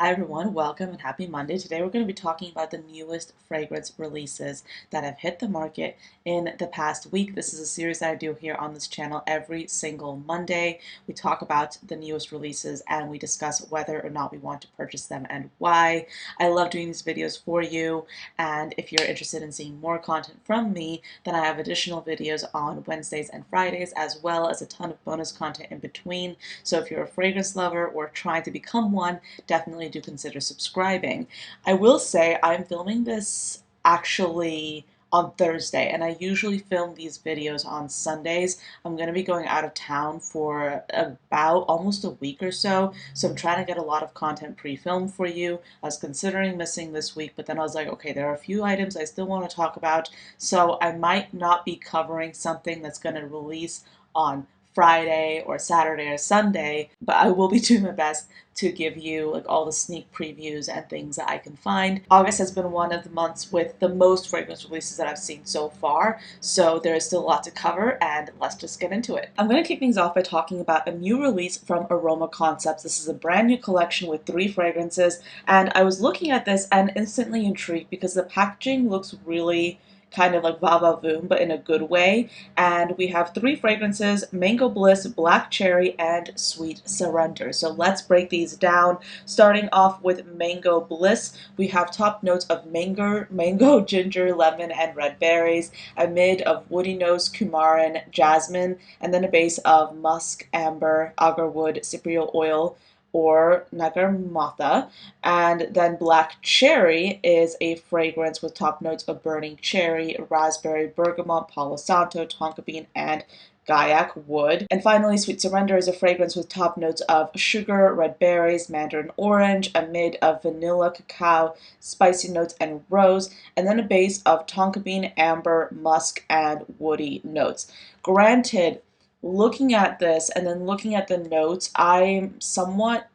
Hi everyone, welcome and happy Monday. Today we're going to be talking about the newest fragrance releases that have hit the market in the past week. This is a series that I do here on this channel every single Monday. We talk about the newest releases and we discuss whether or not we want to purchase them and why. I love doing these videos for you, and if you're interested in seeing more content from me, then I have additional videos on Wednesdays and Fridays, as well as a ton of bonus content in between. So if you're a fragrance lover or trying to become one, definitely do consider subscribing. I will say I'm filming this actually on Thursday, and I usually film these videos on Sundays. I'm going to be going out of town for about almost a week or so, so I'm trying to get a lot of content pre-filmed for you. I was considering missing this week, but then I was like, okay, there are a few items I still want to talk about, so I might not be covering something that's going to release on Friday or Saturday or Sunday, but I will be doing my best to give you like all the sneak previews and things that I can find. August has been one of the months with the most fragrance releases that I've seen so far, so there is still a lot to cover, and let's just get into it. I'm going to kick things off by talking about a new release from Aroma Concepts. This is a brand new collection with 3 fragrances, and I was looking at this and instantly intrigued because the packaging looks really kind of like va va voom, but in a good way. And we have 3 fragrances: Mango Bliss, Black Cherry, and Sweet Surrender. So let's break these down. Starting off with Mango Bliss, we have top notes of mango, ginger, lemon, and red berries, a mid of woody notes, cumarin, jasmine, and then a base of musk, amber, agarwood, cypriol oil, or nagarmotha. And then Black Cherry is a fragrance with top notes of burning cherry, raspberry, bergamot, palo santo, tonka bean, and Gaiac wood. And finally, Sweet Surrender is a fragrance with top notes of sugar, red berries, mandarin orange, a mid of vanilla, cacao, spicy notes, and rose, and then a base of tonka bean, amber, musk, and woody notes. Granted, looking at this and then looking at the notes, I'm somewhat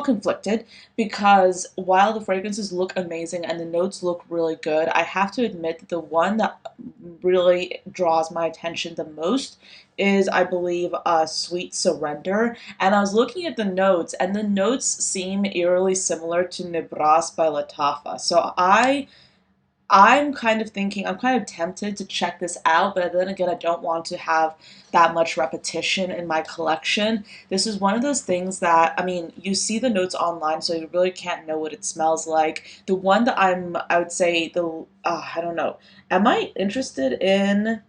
conflicted because while the fragrances look amazing and the notes look really good, I have to admit that the one that really draws my attention the most is, I believe, Sweet Surrender. And I was looking at the notes, and the notes seem eerily similar to Nibras by Lattafa. So I'm kind of thinking, I'm kind of tempted to check this out, but then again, I don't want to have that much repetition in my collection. This is one of those things that, I mean, you see the notes online, so you really can't know what it smells like. The one that I would say, I don't know. Am I interested in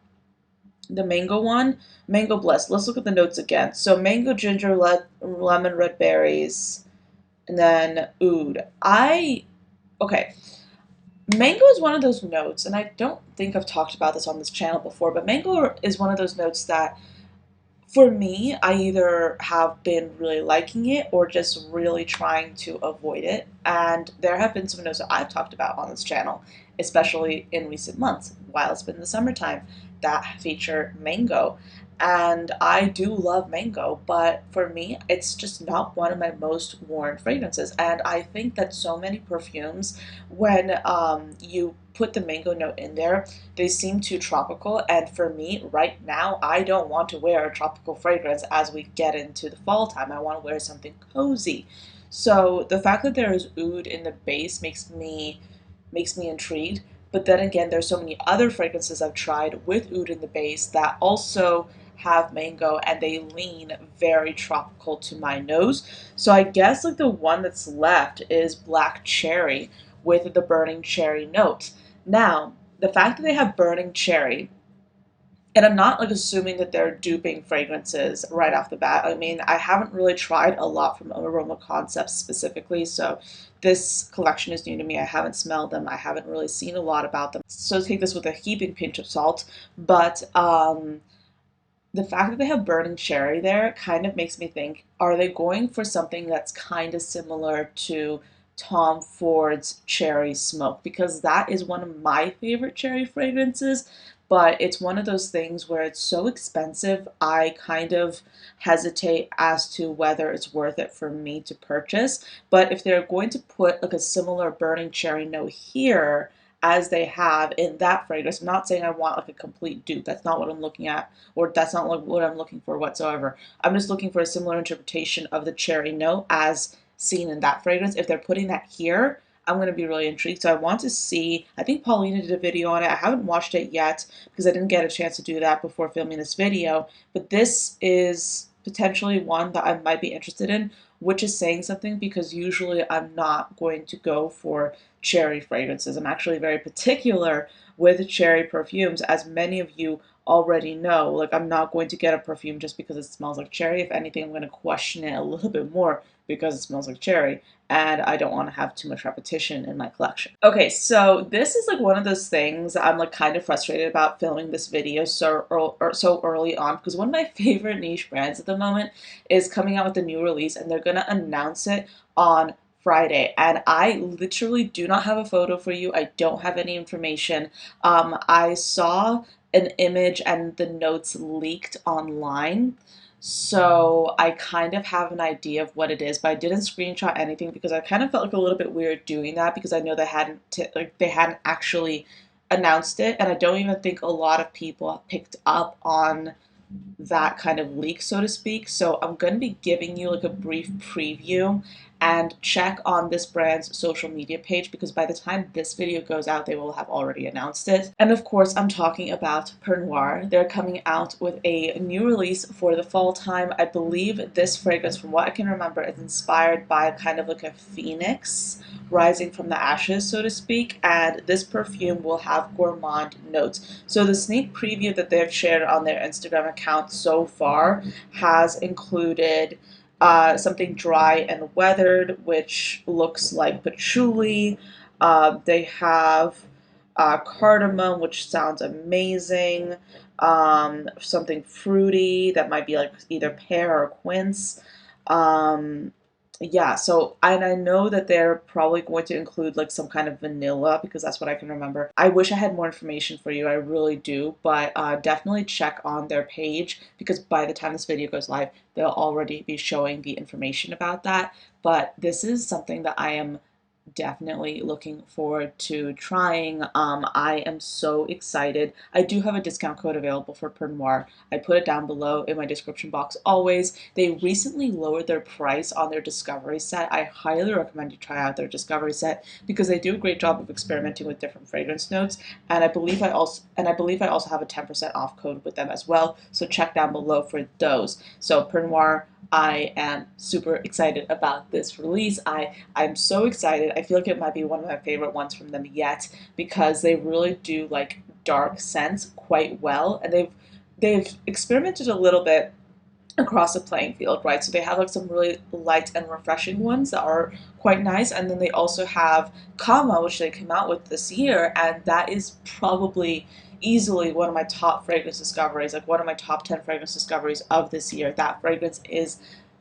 the mango one? Mango Bliss. Let's look at the notes again. So mango, ginger, lemon, red berries, and then oud. Okay. Mango is one of those notes, and I don't think I've talked about this on this channel before, but mango is one of those notes that, for me, I either have been really liking it or just really trying to avoid it. And there have been some notes that I've talked about on this channel, especially in recent months, while it's been the summertime, that feature mango. And I do love mango, but for me, it's just not one of my most worn fragrances. And I think that so many perfumes, when you put the mango note in there, they seem too tropical. And for me, right now, I don't want to wear a tropical fragrance as we get into the fall time. I want to wear something cozy. So the fact that there is oud in the base makes me intrigued. But then again, there's so many other fragrances I've tried with oud in the base that also have mango, and they lean very tropical to my nose. So I guess like the one that's left is Black Cherry with the burning cherry notes. Now, the fact that they have burning cherry, and I'm not like assuming that they're duping fragrances right off the bat. I mean, I haven't really tried a lot from Aroma Concepts specifically, so this collection is new to me. I haven't smelled them. I haven't really seen a lot about them. So take this with a heaping pinch of salt. But the fact that they have burning cherry there kind of makes me think, are they going for something that's kind of similar to Tom Ford's Cherry Smoke? Because that is one of my favorite cherry fragrances, but it's one of those things where it's so expensive, I kind of hesitate as to whether it's worth it for me to purchase. But if they're going to put like a similar burning cherry note here, as they have in that fragrance. I'm not saying I want like a complete dupe. That's not what I'm looking at, or that's not what I'm looking for whatsoever. I'm just looking for a similar interpretation of the cherry note as seen in that fragrance. If they're putting that here, I'm going to be really intrigued. So I want to see, I think Paulina did a video on it. I haven't watched it yet because I didn't get a chance to do that before filming this video. But this is potentially one that I might be interested in, which is saying something because usually I'm not going to go for cherry fragrances. I'm actually very particular with cherry perfumes, as many of you already know. Like, I'm not going to get a perfume just because it smells like cherry. If anything, I'm going to question it a little bit more because it smells like cherry, and I don't want to have too much repetition in my collection. Okay, so this is like one of those things I'm like kind of frustrated about filming this video so early on, because one of my favorite niche brands at the moment is coming out with a new release, and they're gonna announce it on Friday, and I literally do not have a photo for you. I don't have any information. I saw an image and the notes leaked online. So I kind of have an idea of what it is, but I didn't screenshot anything because I kind of felt like a little bit weird doing that because I know they hadn't actually announced it, and I don't even think a lot of people picked up on that kind of leak, so to speak. So I'm going to be giving you like a brief preview, and check on this brand's social media page because by the time this video goes out, they will have already announced it. And of course, I'm talking about Pernoire. They're coming out with a new release for the fall time. I believe this fragrance, from what I can remember, is inspired by kind of like a phoenix rising from the ashes, so to speak, and this perfume will have gourmand notes. So the sneak preview that they've shared on their Instagram account so far has included something dry and weathered, which looks like patchouli. They have cardamom, which sounds amazing. Something fruity that might be like either pear or quince. Um, yeah, so and I know that they're probably going to include like some kind of vanilla because that's what I can remember. I wish I had more information for you, I really do, but definitely check on their page because by the time this video goes live, they'll already be showing the information about that. But this is something that I am definitely looking forward to trying. I am so excited. I do have a discount code available for Pernoire. I put it down below in my description box always. They recently lowered their price on their Discovery set. I highly recommend you try out their Discovery set because they do a great job of experimenting with different fragrance notes. And I believe I also have a 10% off code with them as well. So check down below for those. So Pernoire, I am super excited about this release. I'm so excited. I feel like it might be one of my favorite ones from them yet because they really do like dark scents quite well, and they've experimented a little bit across the playing field, right? So they have like some really light and refreshing ones that are quite nice, and then they also have Kama, which they came out with this year, and that is probably easily one of my top fragrance discoveries, like one of my top 10 fragrance discoveries of this year. That fragrance is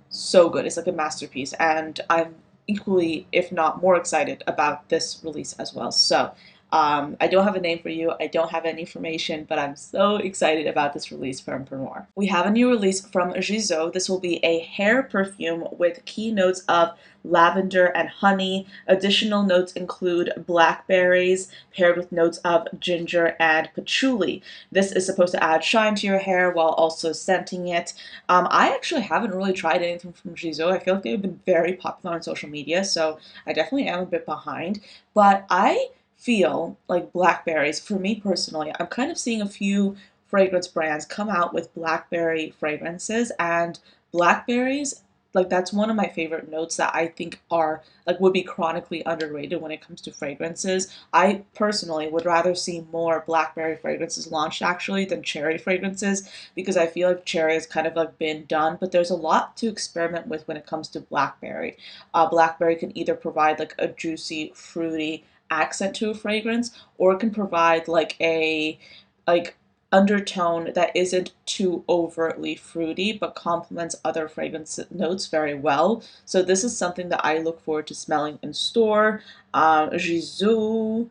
so good. It's like a masterpiece, and I'm equally, if not more excited about this release as well. So I don't have a name for you. I don't have any information, but I'm so excited about this release from Pernoire. We have a new release from Gisou. This will be a hair perfume with key notes of lavender and honey. Additional notes include blackberries paired with notes of ginger and patchouli. This is supposed to add shine to your hair while also scenting it. I actually haven't really tried anything from Gisou. I feel like they've been very popular on social media, so I definitely am a bit behind. But I feel like blackberries, for me personally, I'm kind of seeing a few fragrance brands come out with blackberry fragrances, and blackberries, like that's one of my favorite notes that I think are like would be chronically underrated when it comes to fragrances. I personally would rather see more blackberry fragrances launched actually than cherry fragrances because I feel like cherry has kind of like been done, but there's a lot to experiment with when it comes to blackberry. Blackberry can either provide like a juicy, fruity accent to a fragrance, or it can provide like a like undertone that isn't too overtly fruity but complements other fragrance notes very well. So this is something that I look forward to smelling in store. Gisou,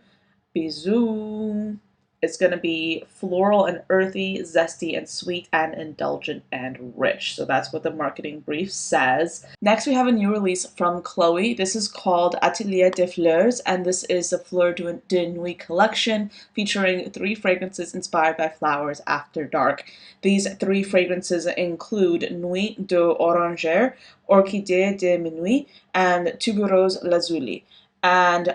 Bisou, It's going to be floral and earthy, zesty and sweet, and indulgent and rich. So that's what the marketing brief says. Next, we have a new release from Chloé. This is called Atelier de Fleurs, and this is the Fleur de Nuit collection featuring 3 fragrances inspired by flowers after dark. These 3 fragrances include Nuit d'Oranger, Orchidée de Minuit, and Tuberose Lazuli. And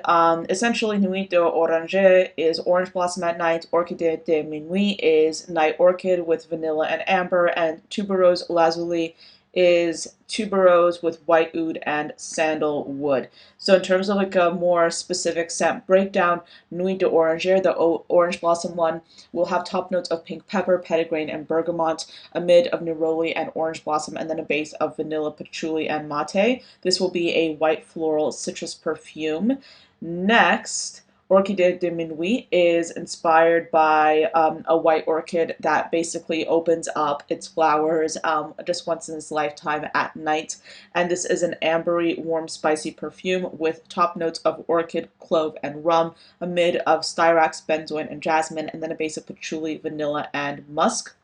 essentially, Nuit d'Oranger is orange blossom at night, Orchidée de Minuit is night orchid with vanilla and amber, and Tuberose Lazuli is tuberose with white oud and sandalwood. So in terms of like a more specific scent breakdown, Nuit d'Oranger, the orange blossom one, will have top notes of pink pepper, petitgrain, and bergamot, a mid of neroli and orange blossom, and then a base of vanilla, patchouli, and mate. This will be a white floral citrus perfume. Next, Orchidée de Minuit is inspired by a white orchid that basically opens up its flowers just once in its lifetime at night. And this is an ambery, warm, spicy perfume with top notes of orchid, clove, and rum, a mid of styrax, benzoin, and jasmine, and then a base of patchouli, vanilla, and musk.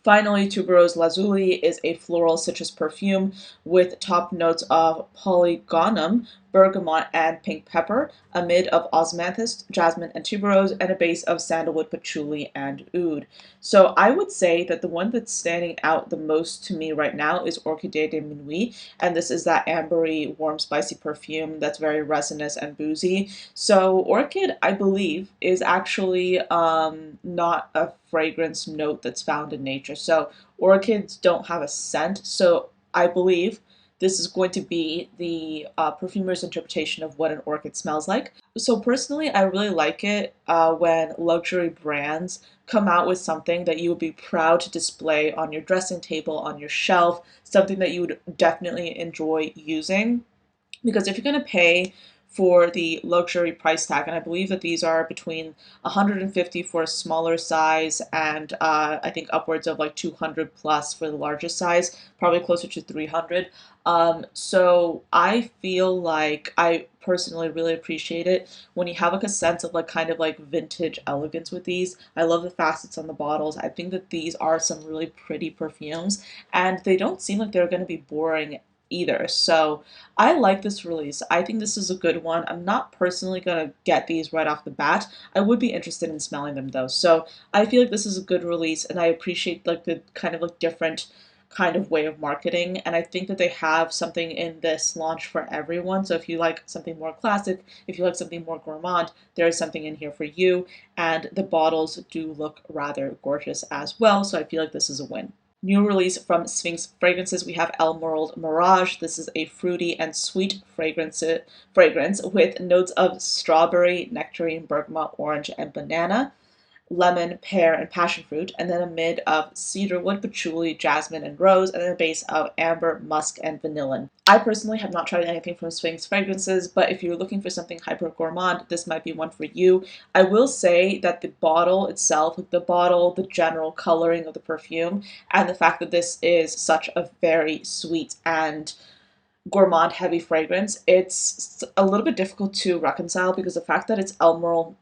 Finally, Tuberose Lazuli is a floral citrus perfume with top notes of polygonum, bergamot, and pink pepper, a mid of osmanthus, jasmine, and tuberose, and a base of sandalwood, patchouli, and oud. So I would say that the one that's standing out the most to me right now is Orchidée de Minuit, and this is that ambery, warm, spicy perfume that's very resinous and boozy. So orchid, I believe, is actually not a fragrance note that's found in nature. So orchids don't have a scent. So I believe this is going to be the perfumer's interpretation of what an orchid smells like. So personally, I really like it when luxury brands come out with something that you would be proud to display on your dressing table, on your shelf, something that you would definitely enjoy using. Because if you're going to pay for the luxury price tag, and I believe that these are between 150 for a smaller size and I think upwards of like 200 plus for the largest size, probably closer to 300. So I feel like I personally really appreciate it when you have like a sense of like kind of like vintage elegance with these. I love the facets on the bottles. I think that these are some really pretty perfumes and they don't seem like they're going to be boring either. So I like this release. I think this is a good one. I'm not personally going to get these right off the bat. I would be interested in smelling them though. So I feel like this is a good release and I appreciate like the kind of like different kind of way of marketing, and I think that they have something in this launch for everyone. So if you like something more classic, if you like something more gourmand, there is something in here for you, and the bottles do look rather gorgeous as well, so I feel like this is a win. New release from Sphinx Fragrances, we have Emerald Mirage. This is a fruity and sweet fragrance with notes of strawberry, nectarine, bergamot, orange, and banana, lemon, pear, and passion fruit, and then a mid of cedarwood, patchouli, jasmine, and rose, and then a base of amber, musk, and vanillin. I personally have not tried anything from Sphinx Fragrances, but if you're looking for something hyper gourmand, this might be one for you. I will say that the bottle itself, like the bottle, the general coloring of the perfume, and the fact that this is such a very sweet and gourmand heavy fragrance, it's a little bit difficult to reconcile because the fact that it's Emerald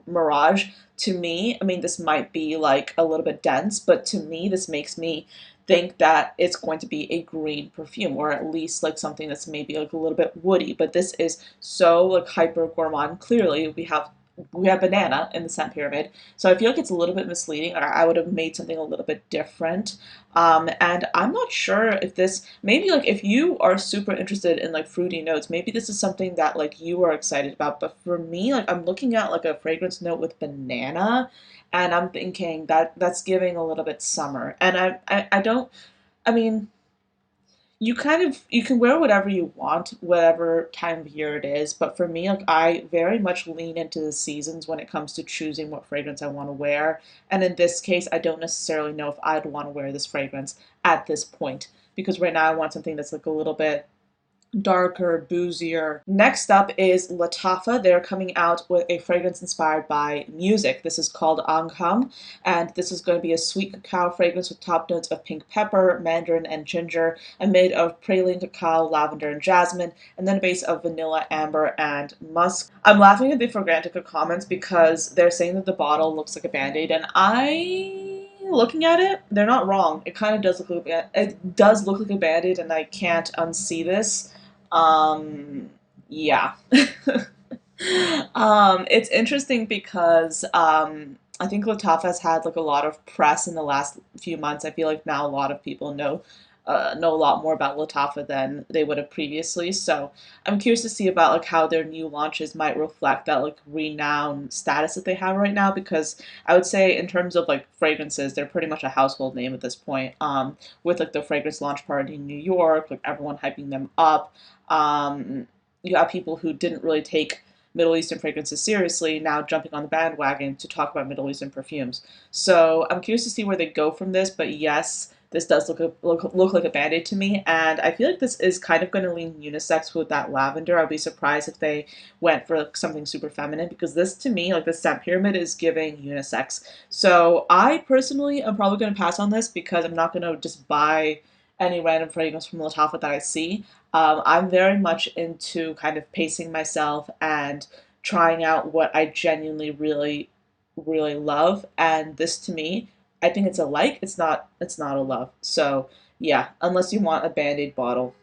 Mirage, to me, I mean, this might be like a little bit dense, but to me, this makes me think that it's going to be a green perfume, or at least like something that's maybe like a little bit woody. But this is so like hyper gourmand. Clearly, we have banana in the scent pyramid, so I feel like it's a little bit misleading. I would have made something a little bit different, and I'm not sure if this, maybe like if you are super interested in like fruity notes, maybe this is something that like you are excited about. But for me, like I'm looking at like a fragrance note with banana, and I'm thinking that that's giving a little bit summer, and I don't, I mean, you can wear whatever you want, whatever time of year it is. But for me, like I very much lean into the seasons when it comes to choosing what fragrance I want to wear. And in this case, I don't necessarily know if I'd want to wear this fragrance at this point because right now I want something that's like a little bit darker, boozier. Next up is Lattafa. They're coming out with a fragrance inspired by music. This is called Angham, and this is going to be a sweet cacao fragrance with top notes of pink pepper, mandarin, and ginger, and made of praline cacao, lavender, and jasmine, and then a base of vanilla, amber, and musk. I'm laughing at the Fragrantica comments because they're saying that the bottle looks like a band-aid, and looking at it, they're not wrong. It kind of does look like it does look like a band-aid, and I can't unsee this. Um, yeah. It's interesting because I think Lattafa has had like a lot of press in the last few months. I feel like now a lot of people know a lot more about Lattafa than they would have previously. So I'm curious to see about like how their new launches might reflect that like renowned status that they have right now. Because I would say in terms of like fragrances, they're pretty much a household name at this point. With like the fragrance launch party in New York, like everyone hyping them up. You have people who didn't really take Middle Eastern fragrances seriously now jumping on the bandwagon to talk about Middle Eastern perfumes. So I'm curious to see where they go from this, but yes, this does look like a band-aid to me, and I feel like this is kind of going to lean unisex with that lavender. I'd be surprised if they went for like, something super feminine, because this to me, like the scent pyramid, is giving unisex. So I personally am probably going to pass on this because I'm not going to just buy any random fragrance from Lattafa that I see. I'm very much into kind of pacing myself and trying out what I genuinely really love. And this to me, I think it's a like, it's not a love. So yeah, unless you want a Band-Aid bottle.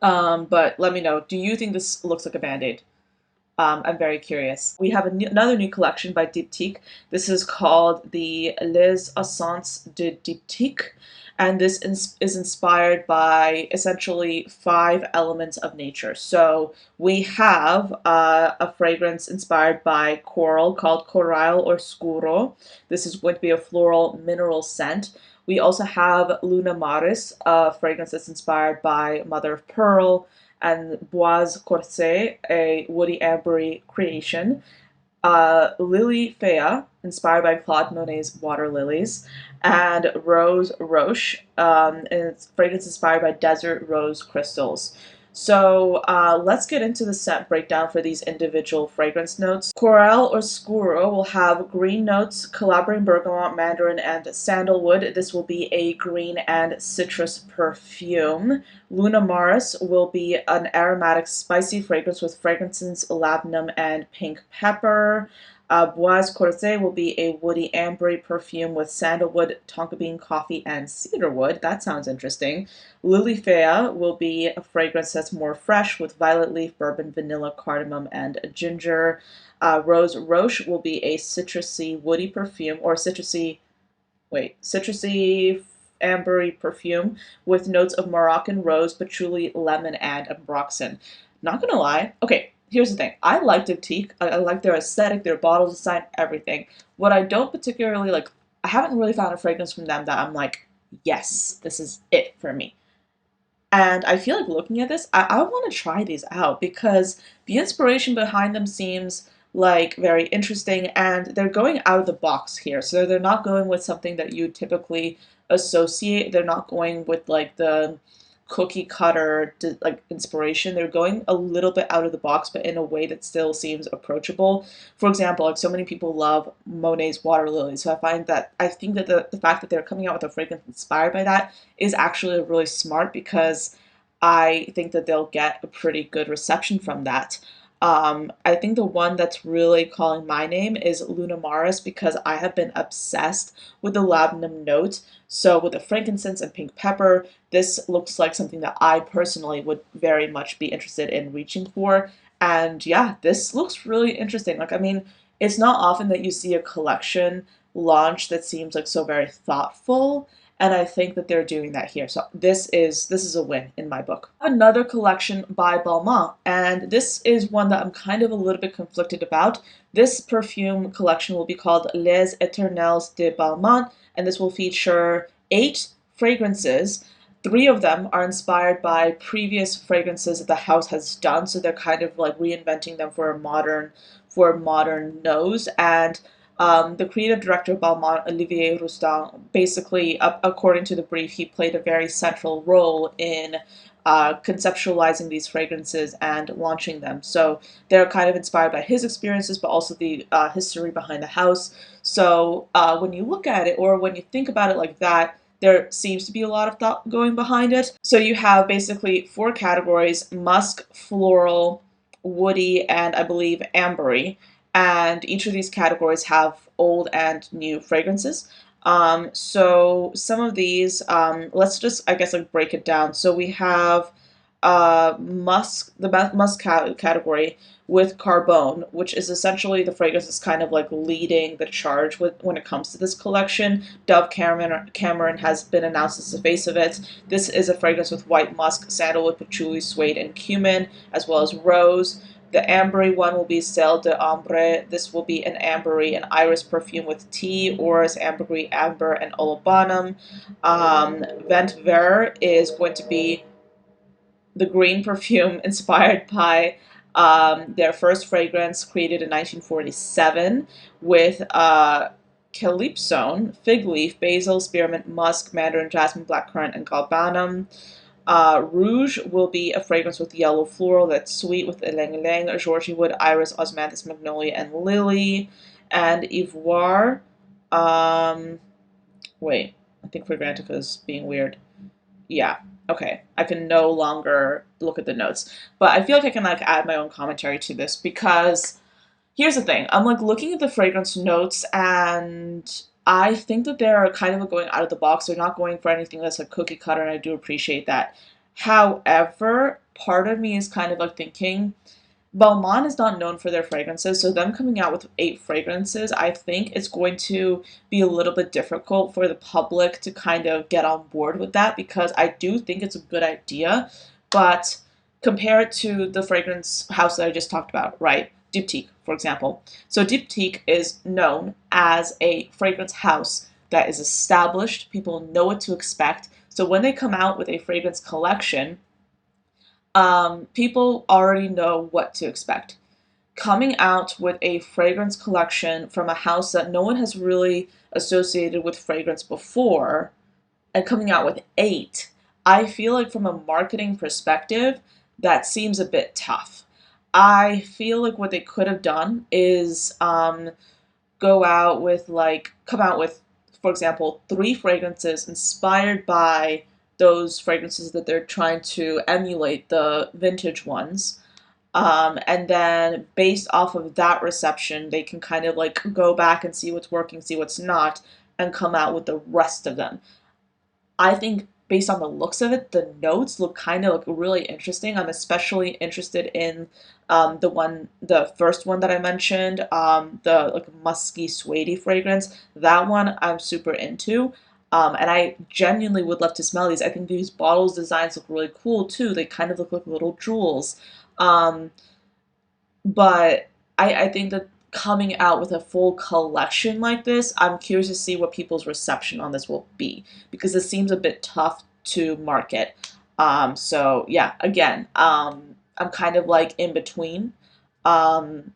But let me know, do you think this looks like a Band-Aid? I'm very curious. We have another new collection by Diptyque. This is called the Les Essences de Diptyque, and this is inspired by essentially 5 elements of nature. So we have a fragrance inspired by coral called Coral or Scuro. This is going to be a floral mineral scent. We also have Luna Maris, a fragrance that's inspired by mother of pearl, and Boise Corset, a woody ambery creation. Lily Fea, inspired by Claude Monet's water lilies, and Rose Roche, and it's fragrance inspired by desert rose crystals. So let's get into the scent breakdown for these individual fragrance notes. Coral or Scuro will have green notes, calabrian bergamot, mandarin, and sandalwood. This will be a green and citrus perfume. Luna Maris will be an aromatic spicy fragrance with frankincense, labdanum, and pink pepper. Boise Corset will be a woody ambery perfume with sandalwood, tonka bean, coffee, and cedarwood. That sounds interesting. Lily Fea will be a fragrance that's more fresh with violet leaf, bourbon, vanilla, cardamom, and ginger. Rose Roche will be a citrusy, woody perfume, or citrusy ambery perfume with notes of Moroccan rose, patchouli, lemon, and ambroxan. Not gonna lie. Okay, here's the thing. I like Diptyque. I like their aesthetic, their bottle design, everything. What I don't particularly like, I haven't really found a fragrance from them that I'm like, yes, this is it for me. And I feel like looking at this, I want to try these out because the inspiration behind them seems like very interesting, and they're going out of the box here. So they're not going with something that you typically associate. They're not going with like the cookie cutter like inspiration. They're going a little bit out of the box, but in a way that still seems approachable. For example, like so many people love Monet's water lilies, so I think that the fact that they're coming out with a fragrance inspired by that is actually really smart, because I think that they'll get a pretty good reception from that. I think the one that's really calling my name is Luna Maris, because I have been obsessed with the labdanum note. So with the frankincense and pink pepper, this looks like something that I personally would very much be interested in reaching for. And yeah, this looks really interesting. Like, I mean, it's not often that you see a collection launch that seems like so very thoughtful, and I think that they're doing that here. So this is a win in my book. Another collection by Balmain, and this is one that I'm kind of a little bit conflicted about. This perfume collection will be called Les Éternels de Balmain, and this will feature 8 fragrances. 3 of them are inspired by previous fragrances that the house has done, so they're kind of like reinventing them for a modern nose. And the creative director of Balmain, Olivier Roustan, basically, according to the brief, he played a very central role in conceptualizing these fragrances and launching them. So they're kind of inspired by his experiences, but also the history behind the house. So when you look at it, or when you think about it like that, there seems to be a lot of thought going behind it. So you have basically 4 categories: musk, floral, woody, and I believe ambery. And each of these categories have old and new fragrances. So some of these, let's just, I guess, like break it down. So we have musk, the musk category with Carbone, which is essentially the fragrance that's kind of like leading the charge when it comes to this collection. Dove Cameron has been announced as the face of it. This is a fragrance with white musk, sandalwood, patchouli, suede, and cumin, as well as rose. The ambery one will be Celle d'Ambre. This will be an ambery and iris perfume with tea, orris, ambergris, amber, and olibanum. Vent Vert is going to be the green perfume inspired by their first fragrance created in 1947 with calypsone, fig leaf, basil, spearmint, musk, mandarin, jasmine, blackcurrant, and galbanum. Rouge will be a fragrance with yellow floral that's sweet with ylang ylang, Georgie wood, iris, osmanthus, magnolia, and lily. And Ivoire, wait, I think Fragrantica is being weird. Yeah, okay. I can no longer look at the notes. But I feel like I can like add my own commentary to this because here's the thing. I'm like looking at the fragrance notes and I think that they're kind of going out of the box. They're not going for anything that's like cookie cutter, and I do appreciate that. However, part of me is kind of like thinking Balmain is not known for their fragrances, so them coming out with 8 fragrances, I think it's going to be a little bit difficult for the public to kind of get on board with that, because I do think it's a good idea, but compare it to the fragrance house that I just talked about, right? Diptyque, for example. So Diptyque is known as a fragrance house that is established. People know what to expect. So when they come out with a fragrance collection, people already know what to expect. Coming out with a fragrance collection from a house that no one has really associated with fragrance before, and coming out with 8, I feel like from a marketing perspective, that seems a bit tough. I feel like what they could have done is go out with like, come out with, for example, 3 fragrances inspired by those fragrances that they're trying to emulate, the vintage ones. And then based off of that reception, they can kind of like go back and see what's working, see what's not, and come out with the rest of them. I think based on the looks of it, the notes look kind of like really interesting. I'm especially interested in the first one that I mentioned, the like musky, suede fragrance. That one I'm super into. And I genuinely would love to smell these. I think these bottles designs look really cool too. They kind of look like little jewels. Um, but I think that coming out with a full collection like this, I'm curious to see what people's reception on this will be, because it seems a bit tough to market. So yeah, again, I'm kind of like in between. Um,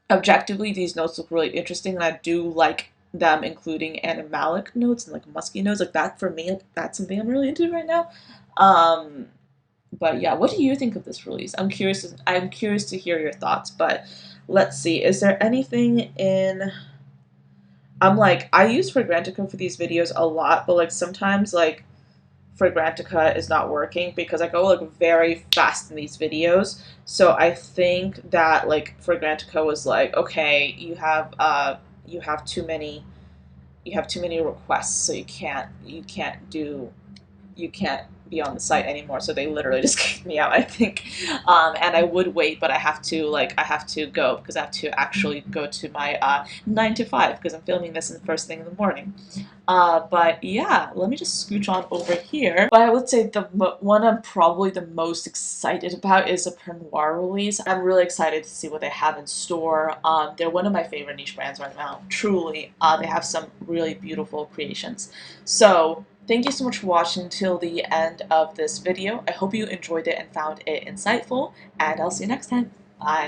Objectively, these notes look really interesting, and I do like them including animalic notes and like musky notes. Like that for me, like, that's something I'm really into right now. Um, but yeah, what do you think of this release? I'm curious to hear your thoughts. But let's see. Is there anything in? I'm like, I use Fragrantica for these videos a lot, but like sometimes like Fragrantica is not working because I go like very fast in these videos. So I think that like Fragrantica was like, okay, you have too many requests, so you can't be on the site anymore. So they literally just kicked me out, I think. And I would wait, but I have to go because I have to actually go to my 9 to 5 because I'm filming this in the first thing in the morning. But yeah, let me just scooch on over here. But I would say the one I'm probably the most excited about is a Pernoire release. I'm really excited to see what they have in store. They're one of my favorite niche brands right now, truly. They have some really beautiful creations. So thank you so much for watching till the end of this video. I hope you enjoyed it and found it insightful, and I'll see you next time. Bye.